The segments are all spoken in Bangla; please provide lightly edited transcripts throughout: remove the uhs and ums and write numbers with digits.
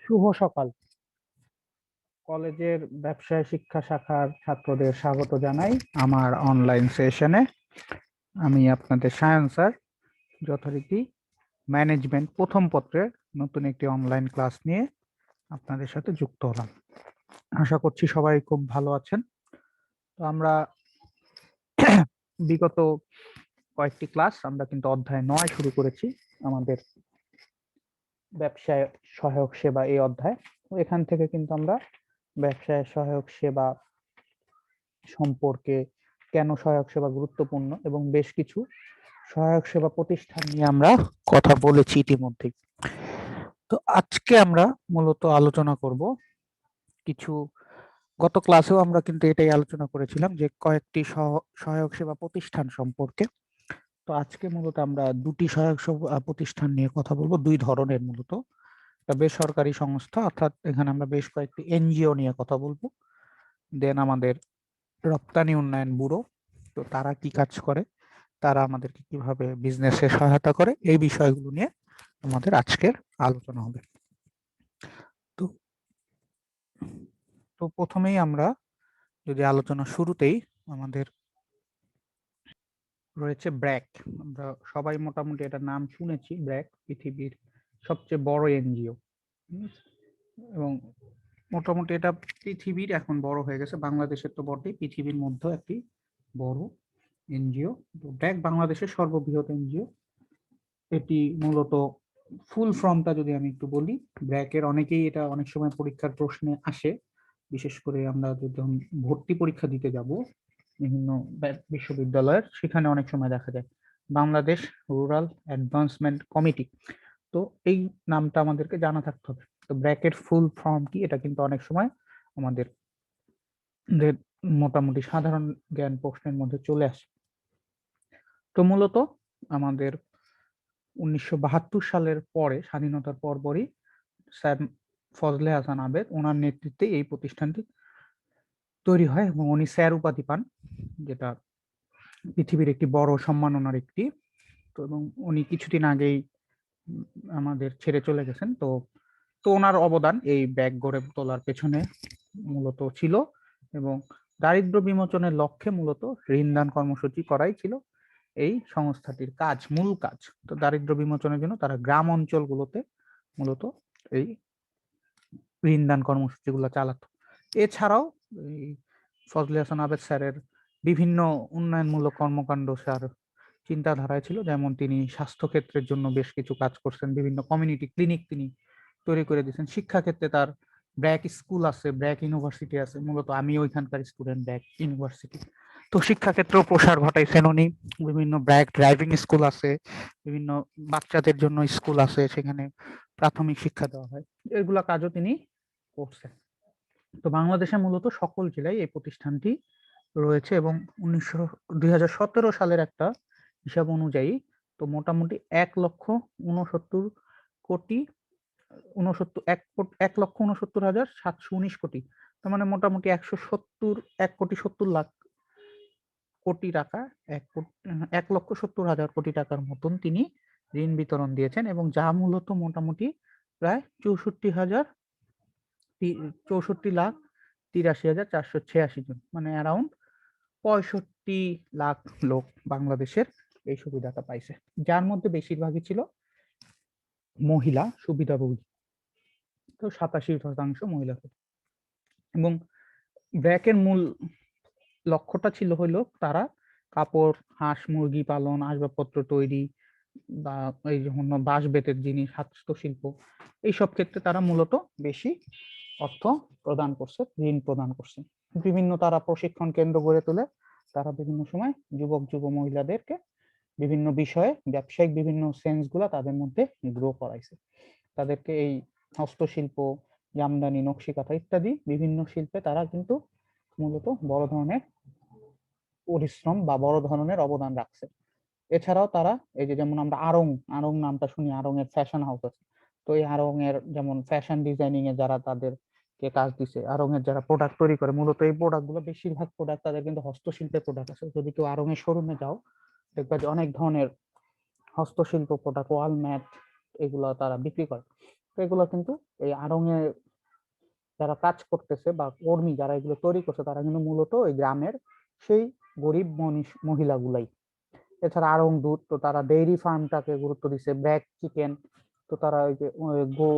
শুভ সকাল। কলেজের ব্যবসায় শিক্ষা শাখার ছাত্রদের স্বাগত জানাই আমার অনলাইন সেশনে। আমি আপনাদের সায়ন স্যার, যথারীতি ম্যানেজমেন্ট প্রথম পত্রের নতুন একটি অনলাইন ক্লাস নিয়ে আপনাদের সাথে যুক্ত হলাম। আশা করছি সবাই খুব ভালো আছেন। তো আমরা বিগত কয়েকটি ক্লাস আমরা কিন্তু অধ্যায় 9 শুরু করেছি, আমাদের ব্যবসায় সহায়ক সেবা এই অধ্যায়। তো এখান থেকে কিন্তু আমরা ব্যবসায় সহায়ক সেবা সম্পর্কে, কেন সহায়ক সেবা গুরুত্বপূর্ণ এবং বেশ কিছু সহায়ক সেবা প্রতিষ্ঠান নিয়ে আমরা কথা বলেছি ইতিমধ্যেই। তো আজকে আমরা মূলত আলোচনা করব কিছু, গত ক্লাসেও আমরা কিন্তু এটাই আলোচনা করেছিলাম যে কয়েকটি সহায়ক সেবা প্রতিষ্ঠান সম্পর্কে। তো আজকে মূলত আমরা দুটি সহায়ক সেবা প্রতিষ্ঠান নিয়ে কথা বলবো, দুই ধরনের মূলত। একটা বেসরকারি সংস্থা, অর্থাৎ এখানে আমরা বেশ কয়েকটি এনজিও নিয়ে কথা বলবো। দেন আমাদের রপ্তানি উন্নয়ন ব্যুরো, তো তারা কি কাজ করে, তারা আমাদেরকে কিভাবে বিজনেসে সহায়তা করে, এই বিষয়গুলো নিয়ে আমাদের আজকের আলোচনা হবে। তো তো প্রথমেই আমরা যদি আলোচনা শুরুতেই আমাদের রয়েছে ব্র্যাক। আমরা সবাই মোটামুটি এটা নাম শুনেছি, ব্র্যাক পৃথিবীর সবচেয়ে বড় এনজিও এবং মোটামুটি এটা পৃথিবীর এখন বড় হয়ে গেছে, বাংলাদেশের তো বটেই, পৃথিবীর মধ্যে একটি বড় এনজিও। তো ব্র্যাক বাংলাদেশের সর্ববৃহৎ এনজিও। এটি মূলত ফুল ফর্মটা যদি আমি একটু বলি, ব্র্যাকের অনেকেই এটা অনেক সময় পরীক্ষার প্রশ্নে আসে, বিশেষ করে আমরা যখন ভর্তি পরীক্ষা দিতে যাব বিভিন্ন বিশ্ববিদ্যালয়ের, সেখানে অনেক সময় দেখা যায় বাংলাদেশ রুরাল অ্যাডভান্সমেন্ট কমিটি। তো এই নামটা আমাদেরকে জানা থাকতে হবে। তো ব্র্যাকের ফুল ফর্ম কি, এটা কিন্তু অনেক সময় আমাদের মোটামুটি সাধারণ জ্ঞান প্রশ্নের মধ্যে চলে আসে। তো মূলত আমাদের 1972 সালের পরে, স্বাধীনতার পরপরই স্যার ফজলে হাসান আবেদ, ওনার নেতৃত্বে এই প্রতিষ্ঠানটি তৈরি হয় এবং উনি স্যার উপাধি পান, যেটা পৃথিবীর একটি বড় সম্মাননার একটি। তো এবং উনি কিছুদিন আগেই আমাদের ছেড়ে চলে গেছেন। তো তো ওনার অবদান এই ব্যাগ গড়ে তোলার পেছনে মূলত ছিল, এবং দারিদ্র বিমোচনের লক্ষ্যে মূলত ঋণদান কর্মসূচি করাই ছিল এই সংস্থাটির কাজ, মূল কাজ। তো দারিদ্র বিমোচনের জন্য তারা গ্রাম অঞ্চলগুলোতে মূলত এই ঋণদান কর্মসূচিগুলো চালাতো। এছাড়াও এই ফজলে হাসান আবেদ স্যারের বিভিন্ন উন্নয়নমূলক কর্মকাণ্ড স্যার চিন্তাধারায় ছিল, যেমন তিনি স্বাস্থ্য ক্ষেত্রের জন্য বেশ কিছু কাজ করছেন, বিভিন্ন কমিউনিটি ক্লিনিক তিনি তৈরি করে দিয়েছেন। শিক্ষাক্ষেত্রে তার ব্র্যাক স্কুল আছে, ব্র্যাক ইউনিভার্সিটি আছে, মূলত আমি ওইখানকার স্টুডেন্ট ব্র্যাক ইউনিভার্সিটি। তো শিক্ষাক্ষেত্রেও প্রসার ঘটাইছেন উনি। বিভিন্ন ব্র্যাক ড্রাইভিং স্কুল আছে, বিভিন্ন বাচ্চাদের জন্য স্কুল আছে, সেখানে প্রাথমিক শিক্ষা দেওয়া হয়, এগুলা কাজও তিনি করছেন। তো বাংলাদেশে মূলত সকল জেলায় এই প্রতিষ্ঠানটি রয়েছে এবং 2017 সালের একটা হিসাব অনুযায়ী তো মোটামুটি 1,69,কোটি 1,69,719 কোটি, তার মানে মোটামুটি 1,70,000,000 কোটি টাকা, 1,70,000,000 মতন তিনি ঋণ বিতরণ দিয়েছেন, এবং যা মূলত মোটামুটি প্রায় 64,83,486 জন, মানে অ্যারাউন্ড 65 লাখ লোক বাংলাদেশের এই সুবিধাটা পাইছে, যার মধ্যে বেশিরভাগই ছিল মহিলা সুবিধাভোগী। তো 87% মহিলা। এবং ব্র্যাকের মূল লক্ষ্যটা ছিল হইলো তারা কাপড়, হাঁস মুরগি পালন, আসবাবপত্র তৈরি বা এই যখন বাঁশ বেতের জিনিস, হস্তশিল্প, এইসব ক্ষেত্রে তারা মূলত বেশি অর্থ প্রদান করছে, ঋণ প্রদান করছে। বিভিন্ন তারা প্রশিক্ষণ কেন্দ্র গড়ে তোলে, তারা বিভিন্ন সময় যুবক যুব মহিলাদেরকে বিভিন্ন বিষয়ে ব্যবসায়িক বিভিন্ন সেন্স গুলা তাদের মধ্যে গ্রো করাইছে। তাদেরকে এই হস্তশিল্প, জামদানি, নকশি কাঁথা ইত্যাদি বিভিন্ন শিল্পে তারা কিন্তু মূলত বড় ধরনের পরিশ্রম বা বড় ধরনের অবদান রাখছে। এছাড়াও তারা এই যে যেমন আমরা আড়ং, আড়ং নামটা শুনি, আড়ং এর ফ্যাশন হাউস আছে। তো এই আড়ং এর যেমন ফ্যাশন ডিজাইনিং এ যারা তাদেরকে কাজ দিছে, আড়ং এর যারা প্রোডাক্ট তৈরি করে, মূলত এই প্রোডাক্ট গুলো বেশিরভাগ প্রোডাক্ট তাদের কিন্তু হস্তশিল্পের প্রোডাক্ট আছে। যদি কেউ আড়ং এর শোরুমে যাও, দেখবা যে অনেক ধরনের হস্তশিল্প প্রোডাক্ট, ওয়াল ম্যাট, এগুলো তারা বিক্রি করে। তো এগুলো কিন্তু এই আড়ং এ যারা কাজ করতেছে বা কর্মী যারা এগুলো তৈরি করছে তারা কিন্তু মূলত ওই গ্রামের সেই গরিব মহিলাগুলাই। এছাড়া আড়ং দুধ, তো তারা ডেইরি ফার্মটাকে গুরুত্ব দিচ্ছে, ব্র্যাক চিকেন, তো তারা ওই যে গো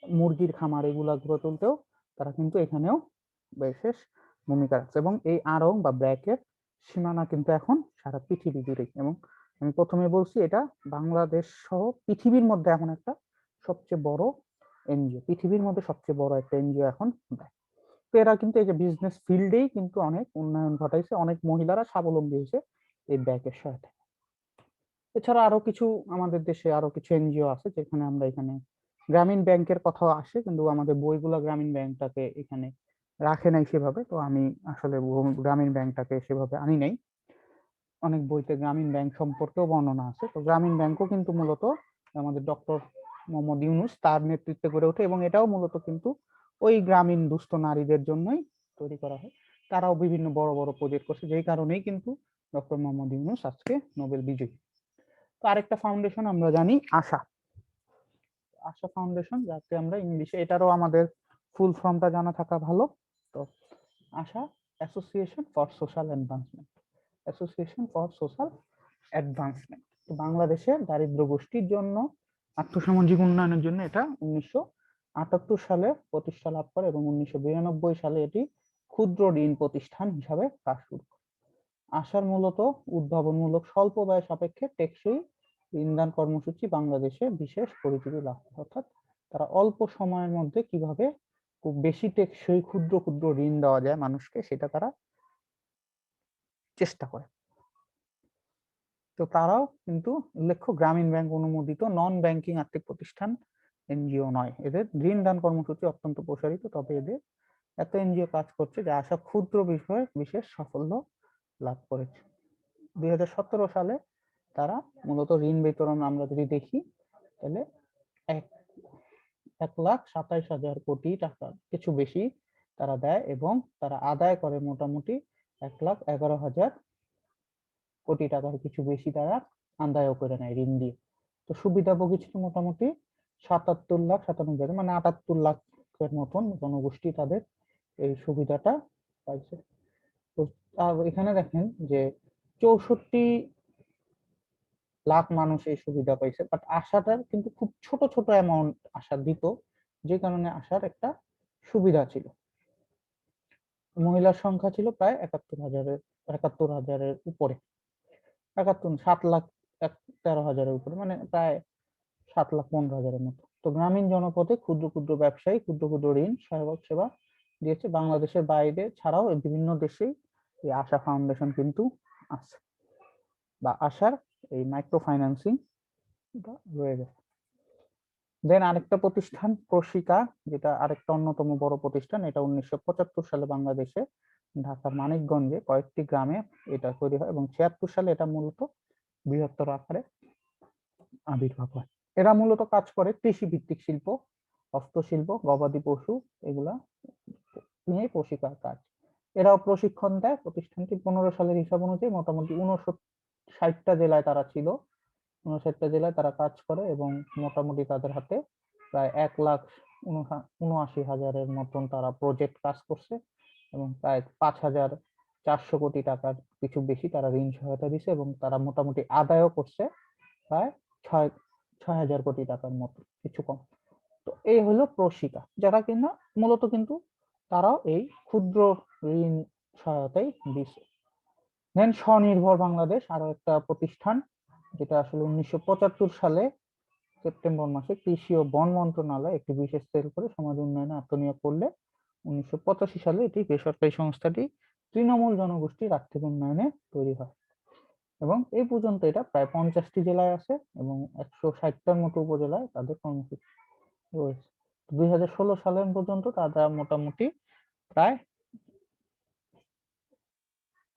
মুরগির খামার এগুলা গড়ে তুলতেও তারা কিন্তু এখানেও বিশেষ ভূমিকা রাখছে। এবং এই আড়ং বা ব্র্যাকের সীমানা কিন্তু এখন সারা পৃথিবী জুড়ে। এবং আমি প্রথমে বলছি এটা বাংলাদেশ সহ পৃথিবীর মধ্যে এখন একটা সবচেয়ে বড় এনজিও, পৃথিবীর মধ্যে সবচেয়ে বড় একটা এনজিও এখন ব্র্যাক। তো এরা কিন্তু এই যে বিজনেস ফিল্ডেই কিন্তু অনেক উন্নয়ন ঘটাইছে, অনেক মহিলারা স্বাবলম্বী হয়েছে এই ব্র্যাকের সহায়তায়। এছাড়া আরো কিছু আমাদের দেশে আরো কিছু এনজিও আছে যেখানে আমরা এখানে গ্রামীণ ব্যাংকের কথাও আসে, কিন্তু আমাদের বইগুলো গ্রামীণ ব্যাংকটাকে এখানে রাখে নাই সেভাবে, তো আমি আসলে গ্রামীণ ব্যাংকটাকে সেভাবে আনি নাই। অনেক বইতে গ্রামীণ ব্যাংক সম্পর্কেও বর্ণনা আছে। তো গ্রামীণ ব্যাংকও কিন্তু মূলত আমাদের ডক্টর মোহাম্মদ ইউনূস তার নেতৃত্বে গড়ে ওঠে, এবং এটাও মূলত কিন্তু ওই গ্রামীণ দুস্থ নারীদের জন্যই তৈরি করা হয়। তারাও বিভিন্ন বড় বড় প্রজেক্ট করছে, যেই কারণেই কিন্তু ডক্টর মোহাম্মদ ইউনূস আজকে নোবেল বিজয়ী। তো আরেকটা ফাউন্ডেশন আমরা জানি আশা, আশা ফাউন্ডেশন, যাতে আমরা ইংলিশে, এটারও আমাদের ফুল ফর্মটা জানা থাকা ভালো। তো ASA association for social advancement, association for social advancement. তো বাংলাদেশের দারিদ্র গোষ্ঠীর জন্য আর্থসামাজিক উন্নয়নের জন্য এটা 1978 সালে প্রতিষ্ঠা লাভ করে, এবং 1992 সালে এটি ক্ষুদ্র ঋণ প্রতিষ্ঠান হিসাবে কাজ শুরু করে। আশার মূলত উদ্ভাবনমূলক স্বল্প ব্যয় সাপেক্ষে টেকসই ঋণদান কর্মসূচি বাংলাদেশে বিশেষ পরিচিতি লাভ করে। অর্থাৎ তারা অল্প সময়ের মধ্যে কিভাবে খুব বেশি টেকসই ক্ষুদ্র ক্ষুদ্র ঋণ দেওয়া যায় মানুষকে, সেটা তারা চেষ্টা করে। তো তারাও কিন্তু উল্লেখ্য গ্রামীণ ব্যাংক অনুমোদিত নন ব্যাংকিং আর্থিক প্রতিষ্ঠান, এনজিও নয়। এদের ঋণ দান কর্মসূচি অত্যন্ত প্রসারিত, তবে এদের এত এনজিও কাজ করছে যে আশা ক্ষুদ্র বিষয়ে বিশেষ সাফল্য লাভ করেছে। 2017 সালে তারা মূলত ঋণ বিতরণ আমরা যদি দেখি তাহলে 1,27,000 কোটি টাকা কিছু বেশি তারা দেয়, এবং তারা আদায় করে মোটামুটি 1,11,000 কোটি টাকার কিছু বেশি তারা আদায়ও করে নেয় ঋণ দিয়ে। তো সুবিধাভোগী ছিল মোটামুটি 77,97,000, মানে 78 লাখের মতন জনগোষ্ঠী তাদের এই সুবিধাটা পাইছে। তো এখানে দেখেন যে 64 লাখ মানুষ এই সুবিধা পাইছে, বাট আশাটার কিন্তু খুব ছোট ছোট অ্যামাউন্ট আশা দিত, যে কারণে আশার একটা সুবিধা ছিল। মহিলার সংখ্যা ছিল প্রায় 71,000-71,000-এর উপরে, 7,13,000-এর উপরে, মানে প্রায় 7,15,000-এর মতো। তো গ্রামীণ জনপদে ক্ষুদ্র ক্ষুদ্র ব্যবসায়ী ক্ষুদ্র ক্ষুদ্র ঋণ সহায়ক সেবা দিয়েছে। বাংলাদেশের বাইরে ছাড়াও বিভিন্ন দেশেই এই আশা ফাউন্ডেশন কিন্তু আছে, বা আশার এই মাইক্রো ফাইন্যান্সিং রয়ে গেছে। দেন আরেকটা প্রতিষ্ঠান প্রশিকা, যেটা আরেকটা অন্যতম বড় প্রতিষ্ঠান। এটা 1975 সালে বাংলাদেশে ঢাকার মানিকগঞ্জে কয়েকটি গ্রামে এটা তৈরি হয়, এবং 76 সালে এটা মূলত বৃহত্তর আকারে আবির্ভাব হয়। এরা মূলত কাজ করে কৃষি ভিত্তিক শিল্প, হস্তশিল্প, গবাদি পশু, এগুলা নিয়ে প্রশিকার কাজ। এরাও প্রশিক্ষণ দেয়। প্রতিষ্ঠানটি 15 সালের হিসাব অনুযায়ী মোটামুটি 59টা জেলায় তারা ছিল, 59টা জেলায় তারা কাজ করে, এবং মোটামুটি তাদের হাতে প্রায় 1,79,000-এর মতন তারা প্রজেক্ট কাজ করছে, এবং প্রায় 5,400 কোটি টাকার কিছু বেশি তারা ঋণ সহায়তা দিছে, এবং তারা মোটামুটি আদায়ও করছে প্রায় 6,000 কোটি টাকার মতো, কিছু কম। তো এই হলো প্রশিকা, যারা কিনা মূলত কিন্তু তারাও এই ক্ষুদ্র ঋণ সহায়তাই দিছে। দেন স্বনির্ভর বাংলাদেশ, আরো একটা প্রতিষ্ঠান, যেটা আসলে 1975 সালে সেপ্টেম্বর মাসে কৃষি ও বন মন্ত্রণালয় একটি বিশেষ সেল করে সমাজ উন্নয়নে আত্মনিয়োগ করলে 1985 সালে এটি বেসরকারি সংস্থাটি তৃণমূল জনগোষ্ঠীর আর্থিক উন্নয়নে তৈরি হয়, এবং এই পর্যন্ত এটা প্রায় 50টি জেলায় আছে, এবং 160টার মতো উপজেলায় তাদের কর্মসূচি রয়েছে। 2016 সালের পর্যন্ত তারা মোটামুটি প্রায়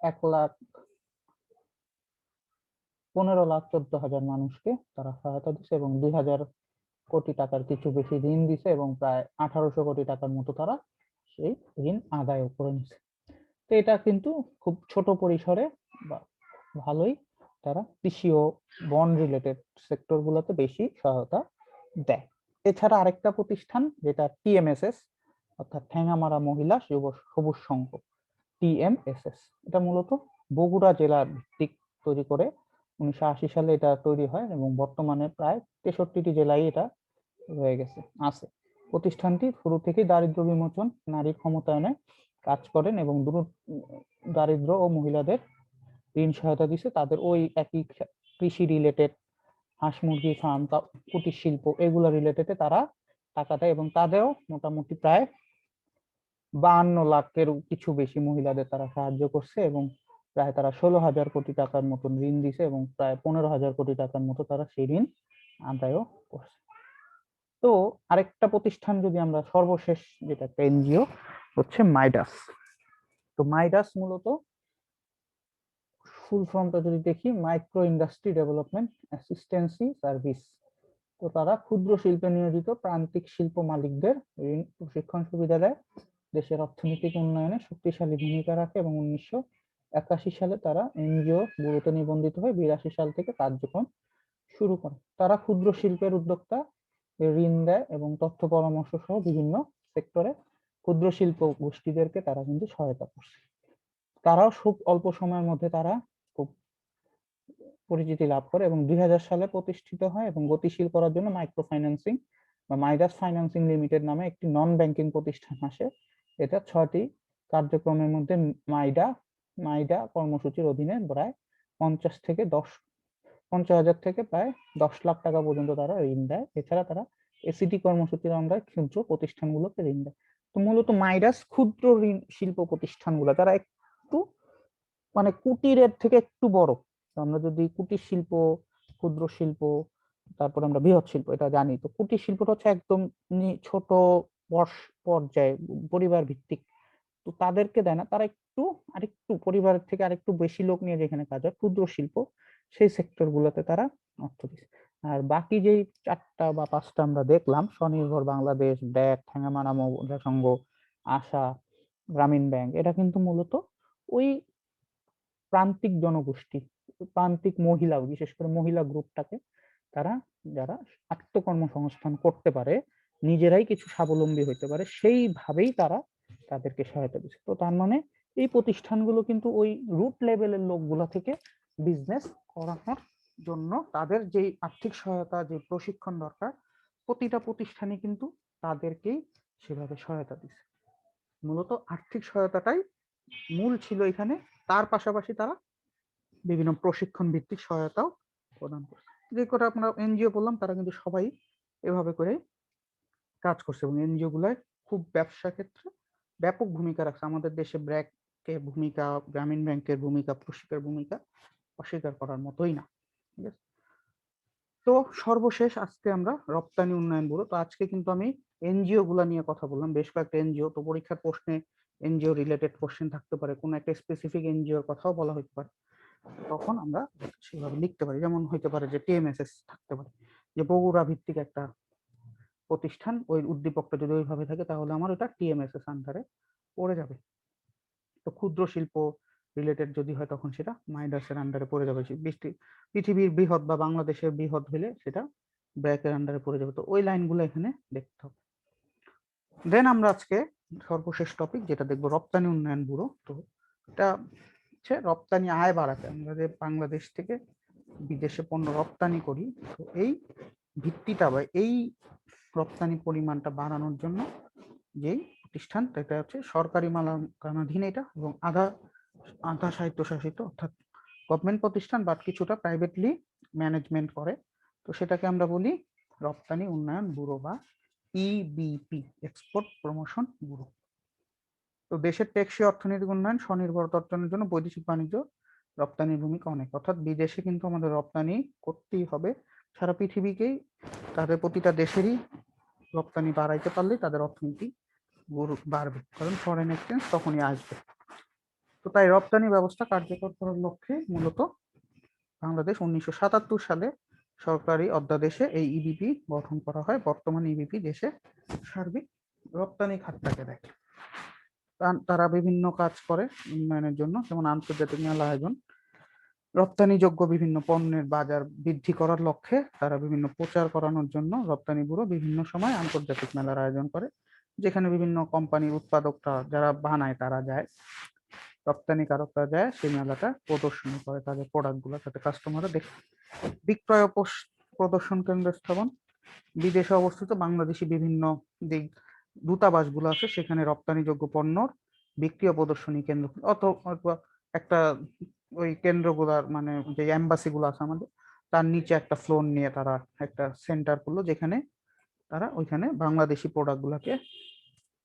1,15,14,000 মানুষকে তারা সহায়তা দিচ্ছে, এবং 2,000 কোটি টাকার কিছু বেশি ঋণ দিছে, এবং প্রায় 1,800 কোটি টাকার মতো তারা সেই ঋণ আদায় করে নিছে। তো এটা কিন্তু খুব ছোট পরিসরে বা ভালোই তারা কৃষি ও বন রিলেটেড সেক্টর গুলোতে বেশি সহায়তা দেয়। এছাড়া আরেকটা প্রতিষ্ঠান যেটা টিএমএসএস, অর্থাৎ ঠ্যাঙামারা মহিলা সবুজ সংঘ, টিএমএসএস। এটা মূলত বগুড়া জেলার ভিত্তিক তৈরি করে 1980 সালে এটা তৈরি হয় এবং বর্তমানে প্রায় 63টি জেলায় এটা রয়ে গেছে আছে। প্রতিষ্ঠানটি শুরু থেকে দারিদ্র বিমোচন, নারী ক্ষমতায়নে কাজ করেন এবং দারিদ্র ও মহিলাদের ঋণ সহায়তা দিচ্ছে। তাদের ওই একই কৃষি রিলেটেড, হাঁস মুরগি ফার্ম, কুটির শিল্প, এগুলো রিলেটেড তারা টাকা দেয় এবং তাদেরও মোটামুটি প্রায় 52 লাখের কিছু বেশি মহিলাদের তারা সাহায্য করছে এবং প্রায় তারা 16,000 কোটি টাকার মতন ঋণ দিছে এবং প্রায় 15,000 কোটি টাকার মতো তারা সেই ঋণ আদায়ও করছে। তো আরেকটা প্রতিষ্ঠান যদি আমরা সর্বশেষ, যেটা একটা এনজিও, হচ্ছে মাইডাস। তো মাইডাস মূলত ফুল ফর্মটা যদি দেখি, micro industry development assistancy service. তো তারা ক্ষুদ্র শিল্পে নিয়োজিত প্রান্তিক শিল্প মালিকদের ঋণ প্রশিক্ষণ সুবিধা দেয়, দেশের অর্থনৈতিক উন্নয়নে শক্তিশালী ভূমিকা রাখে এবং 1981 সালে তারা এনজিও ব্যুরোতে নিবন্ধিত হয়ে 82 সাল থেকে কার্যক্রম শুরু করে। তারা ক্ষুদ্র শিল্পের উদ্যোক্তা ঋণ দেয় এবং তথ্য পরামর্শ সহ বিভিন্ন সেক্টরে ক্ষুদ্র শিল্প গোষ্ঠীদেরকে তারা কিন্তু সহায়তা করছে। তারাও খুব অল্প সময়ের মধ্যে তারা খুব পরিচিতি লাভ করে এবং 2000 সালে প্রতিষ্ঠিত হয় এবং গতিশীল করার জন্য মাইক্রো ফাইন্যান্সিং বা মাইডাস ফাইন্যান্সিং লিমিটেড নামে একটি নন ব্যাংকিং প্রতিষ্ঠান আসে। এটা 6টি কার্যক্রমের মধ্যে মাইডা কর্মসূচির অধীনে প্রায় 50,000 থেকে প্রায় 10 লাখ টাকা পর্যন্ত তারা ঋণ দেয়। এছাড়া তারা এসিটি কর্মসূচির আন্ডারে ক্ষুদ্র প্রতিষ্ঠানগুলোকে ঋণ দেয়। তো মূলত মাইডাস ক্ষুদ্র ঋণ শিল্প প্রতিষ্ঠানগুলো তারা একটু মানে কুটিরের থেকে একটু বড়। আমরা যদি কুটির শিল্প, ক্ষুদ্র শিল্প, তারপর আমরা বৃহৎ শিল্প এটা জানি, তো কুটির শিল্পটা হচ্ছে একদম ছোট পর্যায়ে পরিবার ভিত্তিক, তো তাদেরকে দেয় না, তারা আরেকটু পরিবারের থেকে আরেকটু বেশি লোক নিয়ে যেখানে কাজ হয়, ক্ষুদ্র শিল্প, সেই সেক্টর গুলোতে তারা অর্থ দিচ্ছে। আর বাকি যেই 4টা বা 5টা আমরা দেখলাম, স্বনির্ভর বাংলাদেশ, ব্র্যাক, ঠ্যাঙামারা মহিলা সংঘ, আশা, গ্রামীণ ব্যাংক, এটা কিন্তু মূলত ওই প্রান্তিক জনগোষ্ঠী, প্রান্তিক মহিলা, বিশেষ করে মহিলা গ্রুপটাকে তারা, যারা আত্মকর্মসংস্থান করতে পারে, নিজেরাই কিছু স্বাবলম্বী হইতে পারে, সেইভাবেই তারা তাদেরকে সহায়তা দিচ্ছে। তো তার মানে এই প্রতিষ্ঠানগুলো কিন্তু ওই রুট লেভেলের লোকগুলো থেকে বিজনেস করানোর জন্য তাদের যে আর্থিক সহায়তা, যে প্রশিক্ষণ দরকার, প্রতিটা প্রতিষ্ঠানই কিন্তু তাদেরকেই সেভাবে সহায়তা দিচ্ছে। মূলত আর্থিক সহায়তাটাই মূল ছিল এখানে, তার পাশাপাশি তারা বিভিন্ন প্রশিক্ষণ ভিত্তিক সহায়তাও প্রদান করছে। যে কটা আমরা এনজিও বললাম, তারা কিন্তু সবাই এভাবে করে কাজ করছে এবং এনজিও গুলায় খুব ব্যবসা ক্ষেত্রে ব্যাপক ভূমিকা রাখছে। আমাদের দেশে ব্র্যাকের ভূমিকা, গ্রামীণ ব্যাংকের ভূমিকা, প্রশিকের ভূমিকা অস্বীকার করার মতোই না। ঠিক আছে, তো সর্বশেষ আজকে আমরা রপ্তানি উন্নয়ন ব্যুরো। তো আজকে কিন্তু আমি এনজিও গুলা নিয়ে কথা বললাম, বেশ কয়েকটা এনজিও। তো পরীক্ষার প্রশ্নে এনজিও রিলেটেড কোশ্চেন থাকতে পারে, কোনো একটা স্পেসিফিক এনজিওর কথাও বলা হতে পারে, তখন আমরা সেভাবে লিখতে পারি। যেমন হইতে পারে যে টিএমএসএস থাকতে পারে, যে বগুড়া ভিত্তিক একটা প্রতিষ্ঠান, ওই উদ্দীপকটা যদি ওইভাবে থাকে তাহলে আমার ওটা টিএমএসএস আন্ডারে পড়ে যাবে। তো ক্ষুদ্র শিল্প রিলেটেড যদি হয় তখন সেটা মাইডাসের আন্ডারে পড়ে যাবে। পৃথিবীর বৃহৎ বা বাংলাদেশের বৃহৎ হলে সেটা ব্র্যাকের আন্ডারে পড়ে যাবে। তো ওই লাইনগুলো এখানে দেখতে হবে। দেন আমরা আজকে সর্বশেষ টপিক যেটা দেখবো, রপ্তানি উন্নয়ন ব্যুরো। তো এটা হচ্ছে রপ্তানি আয় বাড়াতে, আমরা যে বাংলাদেশ থেকে বিদেশে পণ্য রপ্তানি করি, তো এই ভিত্তিটা বা এই রপ্তানি পরিমাণটা বাড়ানোর জন্য যেই প্রতিষ্ঠান, এটা হচ্ছে সরকারি মালিকানাধীন এটা, এবং আধা স্বায়ত্তশাসিত, অর্থাৎ গভর্নমেন্ট প্রতিষ্ঠান বাট কিছুটা প্রাইভেটলি ম্যানেজমেন্ট করে। তো সেটাকে আমরা বলি রপ্তানি উন্নয়ন ব্যুরো বা ইবিপি, এক্সপোর্ট প্রমোশন ব্যুরো। তো দেশের টেকসই অর্থনৈতিক উন্নয়ন, স্বনির্ভরতা অর্জনের জন্য বৈদেশিক বাণিজ্য রপ্তানির ভূমিকা অনেক, অর্থাৎ বিদেশে কিন্তু আমাদের রপ্তানি করতেই হবে। সারা পৃথিবীকেই, তাদের প্রতিটা দেশেরই রপ্তানি বাড়াইতে পারলেই তাদের অর্থনীতি বাড়বে, কারণ ফরেন এক্সচেঞ্জ তখনই আসবে। তো তাই রপ্তানি ব্যবস্থা কার্যকর করার লক্ষ্যে মূলত বাংলাদেশ 1977 সালে সরকারি অধ্যাদেশে এই ইবিপি গঠন করা হয়। বর্তমানে ইবিপি দেশে সার্বিক রপ্তানি খাতটাকে দেখে। তারা বিভিন্ন কাজ করে উন্নয়নের জন্য, যেমন আন্তর্জাতিক মেলা আয়োজন, রপ্তানিযোগ্য বিভিন্ন পণ্যের বাজার বৃদ্ধি করার লক্ষ্যে তারা বিভিন্ন প্রচার করানোর জন্য রপ্তানি ব্যুরো বিভিন্ন সময় আন্তর্জাতিক মেলার আয়োজন করে, যেখানে বিভিন্ন কোম্পানির উৎপাদকরা যারা বানায় তারা যায়, রপ্তানিকারকরা যায় সেই মেলাটা প্রদর্শনী করে তাদের প্রোডাক্ট গুলো, যাতে কাস্টমাররা দেখে। বিক্রয় ও প্রদর্শন কেন্দ্র স্থাপন, বিদেশে অবস্থিত বাংলাদেশি বিভিন্ন দিক দূতাবাসগুলো আছে, সেখানে রপ্তানিযোগ্য পণ্যর বিক্রি ও প্রদর্শনী কেন্দ্র অথবা একটা ওই কেন্দ্রগুলার মানে যে এম্বাসি গুলো আছে আমাদের, তার নিচে একটা ফ্লোর নিয়ে তারা একটা সেন্টার করলো, যেখানে তারা ওইখানে বাংলাদেশি প্রোডাক্ট গুলাকে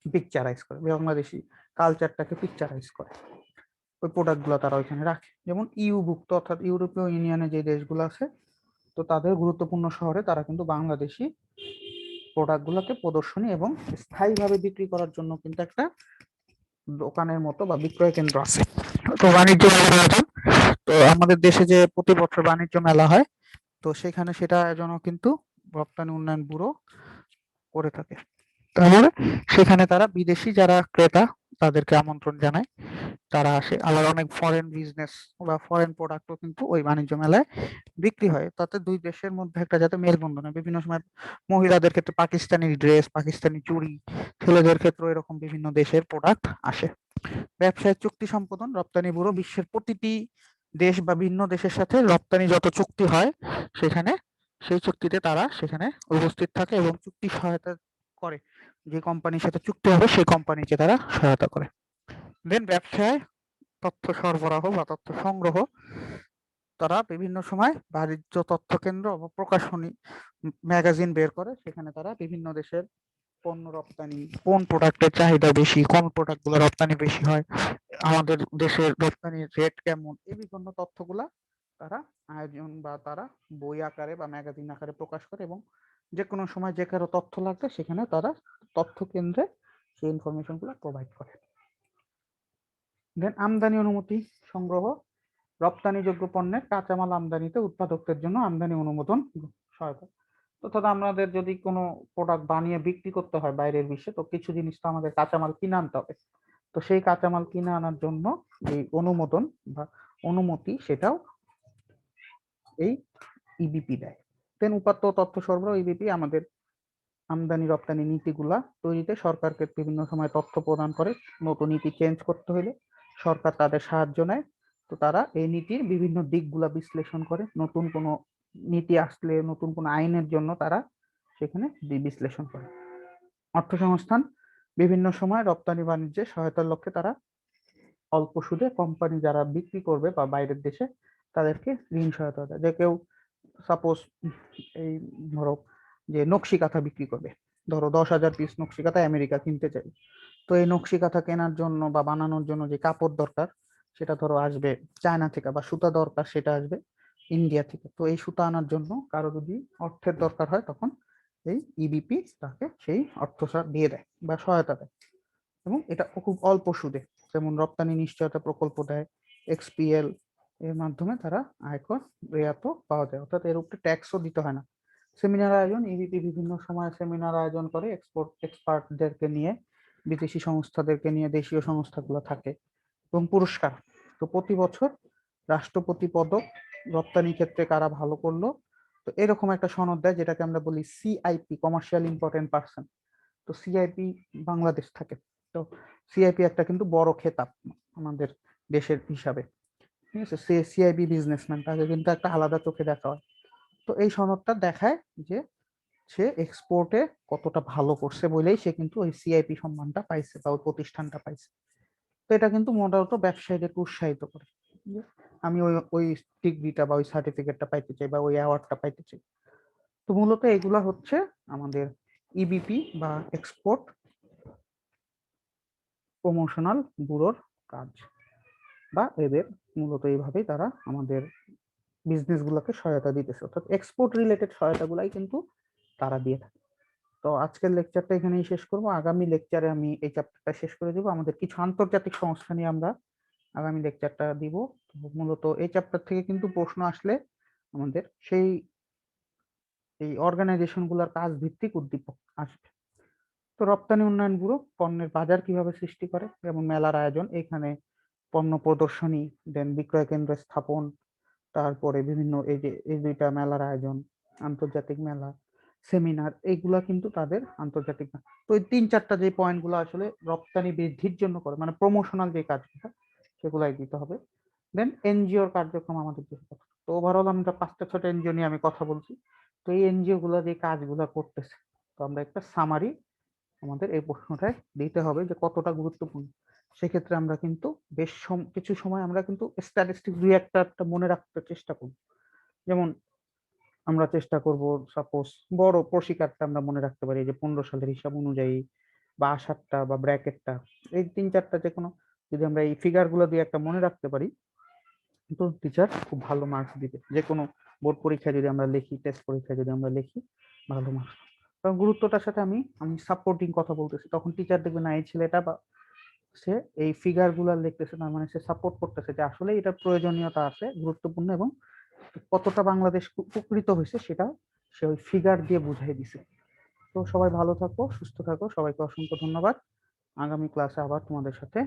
পিকচারাইজ করে, বাংলাদেশি কালচারটাকে পিকচারাইজ করে, ওই প্রোডাক্ট গুলো তারা ওইখানে রাখে। যেমন ইউভুক্ত অর্থাৎ ইউরোপীয় ইউনিয়নে যে দেশগুলো আছে, তো তাদের গুরুত্বপূর্ণ শহরে তারা কিন্তু বাংলাদেশি প্রোডাক্ট গুলোকে প্রদর্শনী এবং স্থায়ীভাবে বিক্রি করার জন্য কিন্তু একটা দোকানের মতো বা বিক্রয় কেন্দ্র আছে। তো বাণিজ্য মেলার আয়োজন, তো আমাদের দেশে যে প্রতি বছর বাণিজ্য মেলা হয়, তো সেখানে সেটা আয়োজনও কিন্তু রপ্তানি উন্নয়ন ব্যুরো করে থাকে। তাহলে সেখানে তারা বিদেশি যারা ক্রেতা তাদেরকে আমন্ত্রণ জানায়, তারা আসে। আবার অনেক ফরেন বিজনেস বা ফরেন প্রোডাক্টও কিন্তু ওই বাণিজ্য মেলায় বিক্রি হয়, তাতে দুই দেশের মধ্যে একটা যাতে মেলবন্ধন হয়। বিভিন্ন সময় মহিলাদের ক্ষেত্রে পাকিস্তানি ড্রেস, পাকিস্তানি চুড়ি, ছেলেদের ক্ষেত্রে এরকম বিভিন্ন দেশের প্রোডাক্ট আসে। ব্যবসায়ের চুক্তি সম্পাদন, রপ্তানি ব্যুরো বিশ্বের প্রতিটি দেশ বা ভিন্ন দেশের সাথে রপ্তানি যত চুক্তি হয় সেখানে সেই চুক্তিতে তারা সেখানে উপস্থিত থাকে এবং চুক্তি সহায়তা করে, যে কোম্পানির সাথে চুক্তি হবে সেই কোম্পানিকে তারা সহায়তা করে। দেন ব্যবসায় তথ্য সরবরাহ বা তথ্য সংগ্রহ, তারা বিভিন্ন সময় বাণিজ্য তথ্য কেন্দ্র বা প্রকাশনী ম্যাগাজিন বের করে, সেখানে তারা বিভিন্ন দেশের পণ্য রপ্তানি, কোন প্রোডাক্টের চাহিদা বেশি, কোন প্রোডাক্ট গুলো রপ্তানি বেশি হয়, আমাদের দেশের রপ্তানির রেট কেমন, এই বিভিন্ন তথ্যগুলা তারা আয়োজন বা তারা বই আকারে বা ম্যাগাজিন আকারে প্রকাশ করে, এবং যে কোনো সময় যে কারো তথ্য লাগবে সেখানে তারা তথ্য কেন্দ্রে সেই ইনফরমেশন গুলো প্রোভাইড করে। দেন আমদানি অনুমতি সংগ্রহ, রপ্তানিযোগ্য পণ্যের কাঁচামাল আমদানিতে উৎপাদকদের জন্য আমদানি অনুমোদন সহায়তা। অর্থাৎ আমাদের যদি কোনো প্রোডাক্ট বানিয়ে বিক্রি করতে হয় বাইরের বিশ্বে, তো কিছু জিনিস তো আমাদের কাঁচামাল কিনে আনতে হবে, তো সেই কাঁচামাল কিনে আনার জন্য এই অনুমোদন বা অনুমতি সেটাও এই ইবিপি দেয়। দেন উপাত্ত তথ্য সরবরাহ, ইবিপি আমাদের আমদানি রপ্তানি নীতিগুলা তৈরিতে সরকারকে বিভিন্ন সময় তথ্য প্রদান করে, নতুন নীতি চেঞ্জ করতে হলে সরকার তাদের সাহায্য নেয়, তো তারা এই নীতির বিভিন্ন দিকগুলা বিশ্লেষণ করে, নতুন কোনো নীতি আসলে নতুন কোনো আইনের জন্য তারা সেখানে বিশ্লেষণ করে। অর্থসংস্থান, বিভিন্ন সময় রপ্তানি বাণিজ্যে সহায়তার লক্ষ্যে তারা অল্প সুদে কোম্পানি যারা বিক্রি করবে বা বাইরের দেশে তাদেরকে ঋণ সহায়তা দেয়। যে কেউ সাপোজ এই ধরো যে নকশি কাঁথা বিক্রি করবে, ধরো 10,000 পিস নকশি কাঁথা আমেরিকা কিনতে চাই, তো এই নকশি কাঁথা কেনার জন্য বা বানানোর জন্য যে কাপড় দরকার সেটা ধরো আসবে চায়না থেকে, বা সুতা দরকার সেটা আসবে ইন্ডিয়া থেকে, তো এই সুতা আনার জন্য কারো যদি অর্থের দরকার হয় তখন এই ইবিপি তাকে সেই অর্থ দিয়ে দেয় বা সহায়তা দেয়, এবং এটা খুব অল্প সুদে। যেমন রপ্তানি নিশ্চয়তা প্রকল্প দেয়, এক্সপিএল, এর মাধ্যমে তারা আয়কর রেয়াত পাওয়া যায়, অর্থাৎ এর উপরে ট্যাক্সও দিতে হয় না। সেমিনার আয়োজন, ইবিপি বিভিন্ন সময় সেমিনার আয়োজন করে এক্সপার্টদেরকে নিয়ে, বিদেশি সংস্থাদেরকে নিয়ে, দেশীয় সংস্থাগুলো থাকে, এবং পুরস্কার, তো প্রতি বছর রাষ্ট্রপতি পদক, রপ্তানি ক্ষেত্রে কারা ভালো করলো, তো এরকম একটা সনদ দেয়, যেটাকে আমরা বলি সিআইপি, কমার্শিয়াল ইম্পর্টেন্ট পার্সন। তো সিআইপি বাংলাদেশ থাকে, তো সিআইপি একটা কিন্তু বড় খেতাব আমাদের দেশের হিসাবে, ঠিক আছে। সে সিআইপি বিজনেসম্যান, তাকে কিন্তু একটা আলাদা চোখে দেখা হয়। তো এই সনদটা দেখায় যে সে এক্সপোর্টে কতটা ভালো করছে বলেই সে কিন্তু ওই সিআইপি সম্মানটা পাইছে বা ওই প্রতিষ্ঠানটা পাইছে। তো এটা কিন্তু মূলত ব্যবসায়ীদেরকে উৎসাহিত করে যে আমি ওই ওই ডিগ্রিটা বা ওই সার্টিফিকেটটা পাইতে চাই বা ওই অ্যাওয়ার্ডটা পাইতে চাই। তো মূলত এগুলা হচ্ছে আমাদের ইবিপি বা এক্সপোর্ট প্রমোশনাল ব্যুরোর কাজ, বা এদের মূলত এইভাবেই তারা আমাদের বিজনেস গুলোকে সহায়তা দিতেছে, অর্থাৎ এক্সপোর্ট রিলেটেড সহায়তা গুলাই কিন্তু তারা দিয়ে থাকে। তো আজকের লেকচারটা এখানেই শেষ করব, আগামী লেকচারে আমি এই চ্যাপ্টারটা শেষ করে দিব, আমাদের কিছু আন্তর্জাতিক সংস্থা নিয়ে আমরা আগামী লেকচারটা দিব। মূলত এই চ্যাপ্টার থেকে কিন্তু প্রশ্ন আসলে আমাদের সেই এই অর্গানাইজেশন গুলার কাজ ভিত্তিক উদ্দীপক আসবে। তো রপ্তানি উন্নয়ন ব্যুরো পণ্যের বাজার কিভাবে সৃষ্টি করে, যেমন মেলার আয়োজন, এখানে পণ্য প্রদর্শনী, দেন বিক্রয় কেন্দ্র স্থাপন, তারপরে বিভিন্ন এই ২টা মেলার আয়োজন, আন্তর্জাতিক মেলা, সেমিনার এইগুলা কিন্তু তাদের আন্তর্জাতিক না। তো এই ৩-৪টা যে পয়েন্ট গুলো আসলে রপ্তানি বৃদ্ধির জন্য করে মানে প্রমোশনাল যে কাজগুলা সেগুলাই দিতে হবে। দেন এনজিওর কার্যক্রম আমাদের দেশে কতটা। তো ওভারঅল আমরা ৫টা-৬টা এনজিও নিয়ে আমি কথা বলছি। তো এই এনজিও গুলা যে কাজগুলা করতেছে, তো আমরা একটা সামারি আমাদের এই প্রশ্নটায় দিতে হবে যে কতটা গুরুত্বপূর্ণ। সেক্ষেত্রে আমরা কিন্তু বেশ কিছু সময় আমরা কিন্তু স্ট্যাটিস্টিক্স ২-১টা মনে রাখতে চেষ্টা করব। যেমন আমরা চেষ্টা করব সাপোজ বড় প্রশিকারটা আমরা মনে রাখতে পারি যে ১৫ সালের হিসাব অনুযায়ী বা আষাঢ়টা বা ব্র্যাকেটটা এই ৩-৪টা যেকোনো যদি আমরা এই ফিগার গুলো দিয়ে একটা মনে রাখতে পারি তো টিচার খুব ভালো মার্কস দিবে। যেকোনো বোর্ড পরীক্ষায় যদি আমরা লিখি, টেস্ট পরীক্ষায় যদি আমরা লিখি ভালো মার্কস। কারণ গুরুত্বটার সাথে আমি সাপোর্টিং কথা বলতেছি। তখন টিচার দেখবে না এই ছেলেটা বা সে এই ফিগার গুলা লিখতেছে তার মানে সে সাপোর্ট করতেছে যে আসলেই এটার প্রয়োজনীয়তা আছে, গুরুত্বপূর্ণ এবং কতটা বাংলাদেশ উপকৃত হইছে সেটা সে ওই ফিগার দিয়ে বুঝাই দিছে। তো সবাই ভালো থাকো, সুস্থ থাকো। সবাইকে অসংখ্য ধন্যবাদ। আগামী ক্লাসে আবার তোমাদের সাথে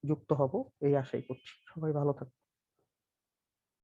যুক্ত হব এই আশাই করছি। সবাই ভালো থাকো।